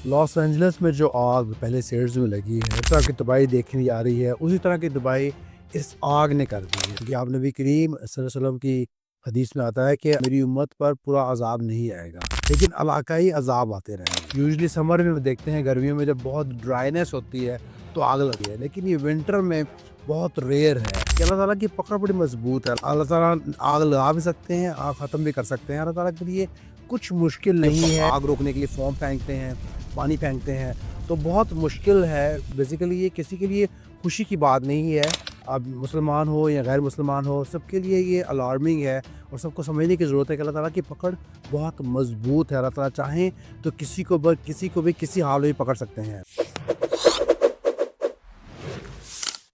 Los Angeles میں جو آگ پہلے سیلز میں لگی ہے، اس طرح کی تباہی دیکھنے آ رہی ہے، اسی طرح کی تباہی اس آگ نے کر دی ہے۔ کیونکہ آپ نبی کریم صلی اللہ علیہ وسلم کی حدیث میں آتا ہے کہ میری امت پر پورا عذاب نہیں آئے گا، لیکن علاقائی عذاب آتے رہیں گے۔ یوزلی سمر میں دیکھتے ہیں، گرمیوں میں جب بہت ڈرائینس ہوتی ہے تو آگ لگتی ہے، لیکن یہ ونٹر میں بہت ریئر ہے کہ اللہ تعالیٰ کی پکڑ بڑی مضبوط ہے۔ اللہ تعالیٰ آگ لگا بھی سکتے ہیں، آگ ختم بھی کر سکتے ہیں۔ اللہ تعالیٰ کے لیے کچھ مشکل نہیں ہے۔ آگ روکنے کے لیے فوم پھینکتے ہیں، پانی پھینکتے ہیں، تو بہت مشکل ہے۔ بیسیکلی یہ کسی کے لیے خوشی کی بات نہیں ہے، اب مسلمان ہو یا غیر مسلمان ہو، سب کے لیے یہ الارمنگ ہے اور سب کو سمجھنے کی ضرورت ہے کہ اللہ تعالیٰ کی پکڑ بہت مضبوط ہے۔ اللہ تعالیٰ چاہیں تو کسی کو بھی کسی حال میں پکڑ سکتے ہیں۔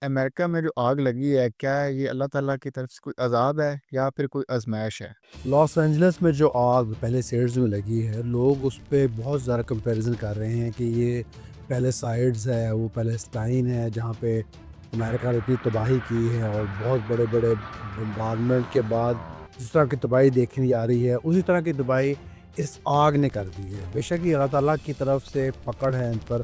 امریکہ میں جو آگ لگی ہے، کیا یہ اللہ تعالیٰ کی طرف سے کوئی عذاب ہے یا پھر کوئی آزمائش ہے؟ لاس اینجلس میں جو آگ پہلے سیلز میں لگی ہے، لوگ اس پہ بہت زیادہ کمپیریزن کر رہے ہیں کہ یہ پیلیسائڈز ہے، وہ پیلسٹائن ہے جہاں پہ امریکہ نے اتنی تباہی کی ہے، اور بہت بڑے بڑے بمبارمنٹ کے بعد جس طرح کی تباہی دیکھنے آ رہی ہے، اسی طرح کی تباہی اس آگ نے کر دی ہے۔ بے شک یہ اللہ تعالیٰ کی طرف سے پکڑ ہے، ان پر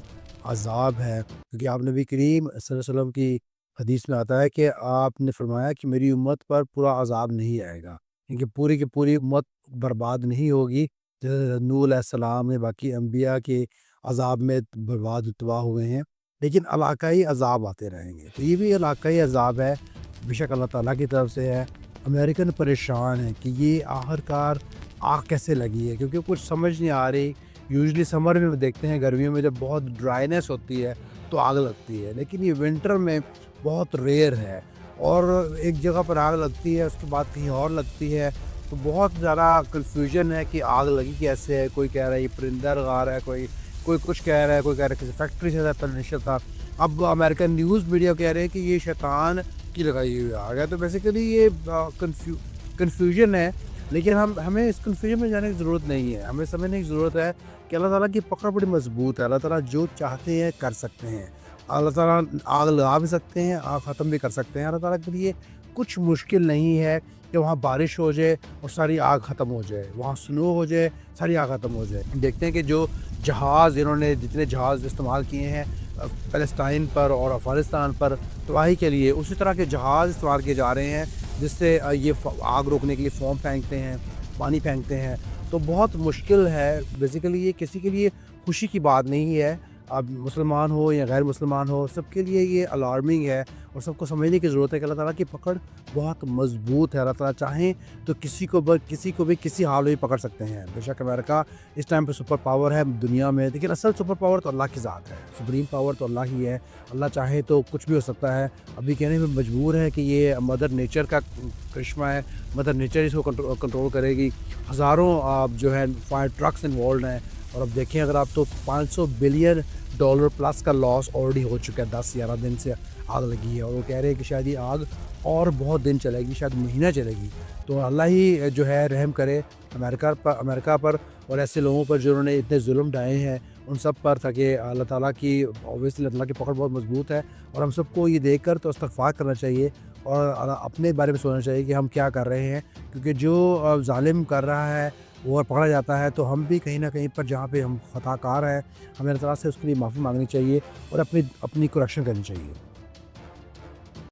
عذاب ہے، کیونکہ آپ نبی کریم صلی اللہ علیہ وسلم کی حدیث میں آتا ہے کہ آپ نے فرمایا کہ میری امت پر پورا عذاب نہیں آئے گا، کیونکہ پوری کی پوری امت برباد نہیں ہوگی۔ جیسے نوح علیہ السلام نے باقی انبیاء کے عذاب میں برباد تباہ ہوئے ہیں، لیکن علاقائی عذاب آتے رہیں گے، تو یہ بھی علاقائی عذاب ہے، بے شک اللہ تعالیٰ کی طرف سے ہے۔ امریکن پریشان ہے کہ یہ آخرکار آگ کیسے لگی ہے، کیونکہ کچھ سمجھ نہیں آ رہی۔ یوزلی سمر میں دیکھتے ہیں، گرمیوں میں جب بہت ڈرائینس ہوتی ہے تو آگ لگتی ہے، لیکن یہ ونٹر میں بہت ریئر ہے، اور ایک جگہ پر آگ لگتی ہے اس کے بعد کہیں اور لگتی ہے، تو بہت زیادہ کنفیوژن ہے کہ آگ لگی کیسے ہے۔ کوئی کہہ رہا ہے یہ پرندہ لگا رہا ہے، کوئی کچھ کہہ رہا ہے، کوئی کہہ رہا ہے کسی فیکٹری سے نشر تھا۔ اب امریکن نیوز میڈیا کہہ رہے ہیں کہ یہ شیطان کی لگائی ہوئی آگ ہے۔ تو بیسیکلی یہ کنفیوژن ہے، لیکن ہمیں اس کنفیوژن میں جانے کی ضرورت نہیں ہے۔ ہمیں سمجھنے کی ضرورت ہے کہ اللہ تعالیٰ کی پکڑ بڑی مضبوط ہے۔ اللہ تعالیٰ جو چاہتے ہیں کر سکتے ہیں۔ اللہ تعالیٰ آگ لگا بھی سکتے ہیں، آگ ختم بھی کر سکتے ہیں۔ اللہ تعالیٰ کے لیے کچھ مشکل نہیں ہے کہ وہاں بارش ہو جائے اور ساری آگ ختم ہو جائے، وہاں سنو ہو جائے، ساری آگ ختم ہو جائے۔ دیکھتے ہیں کہ جو جہاز انہوں نے جتنے جہاز استعمال کیے ہیں فلسطین پر اور افغانستان پر تباہی کے لیے، اسی طرح کے جہاز استعمال کیے جا رہے ہیں جس سے یہ آگ روکنے کے لیے فوم پھینکتے ہیں، پانی پھینکتے ہیں، تو بہت مشکل ہے۔ بیسیکلی یہ کسی کے لیے خوشی کی بات نہیں ہے، اب مسلمان ہو یا غیر مسلمان ہو، سب کے لیے یہ الارمنگ ہے اور سب کو سمجھنے کی ضرورت ہے کہ اللہ تعالیٰ کی پکڑ بہت مضبوط ہے۔ اللہ تعالیٰ چاہیں تو کسی کو بھی کسی حال میں پکڑ سکتے ہیں۔ بے شک امریکہ اس ٹائم پہ سپر پاور ہے دنیا میں، لیکن اصل سپر پاور تو اللہ کی ذات ہے، سپریم پاور تو اللہ ہی ہے۔ اللہ چاہے تو کچھ بھی ہو سکتا ہے۔ ابھی کہنے میں مجبور ہے کہ یہ مدر نیچر کا کرشمہ ہے، مدر نیچر اس کو کنٹرول کرے گی۔ ہزاروں جو ہے فائر ٹرکس انوالوڈ ہیں، اور اب دیکھیں اگر آپ تو $500 بلین پلس کا لاس آلریڈی ہو چکا ہے۔ 10-11 دن سے آگ لگی ہے، اور وہ کہہ رہے ہیں کہ شاید یہ آگ اور بہت دن چلے گی، شاید مہینہ چلے گی۔ تو اللہ ہی جو ہے رحم کرے امریکہ پر اور ایسے لوگوں پر جنہوں نے اتنے ظلم ڈھائے ہیں، ان سب پر، تاکہ اللہ تعالیٰ کی اوبیسلی اللہ کی پکڑ بہت مضبوط ہے۔ اور ہم سب کو یہ دیکھ کر تو استغفار کرنا چاہیے اور اپنے بارے میں سوچنا چاہیے کہ ہم کیا کر رہے ہیں، کیونکہ جو ظالم کر رہا ہے وہ پکڑا جاتا ہے، تو ہم بھی کہیں نہ کہیں پر جہاں پہ ہم خطا کار ہیں، ہمیں اللہ تعالیٰ سے اس کے لیے معافی مانگنی چاہیے اور اپنی کریکشن کرنی چاہیے۔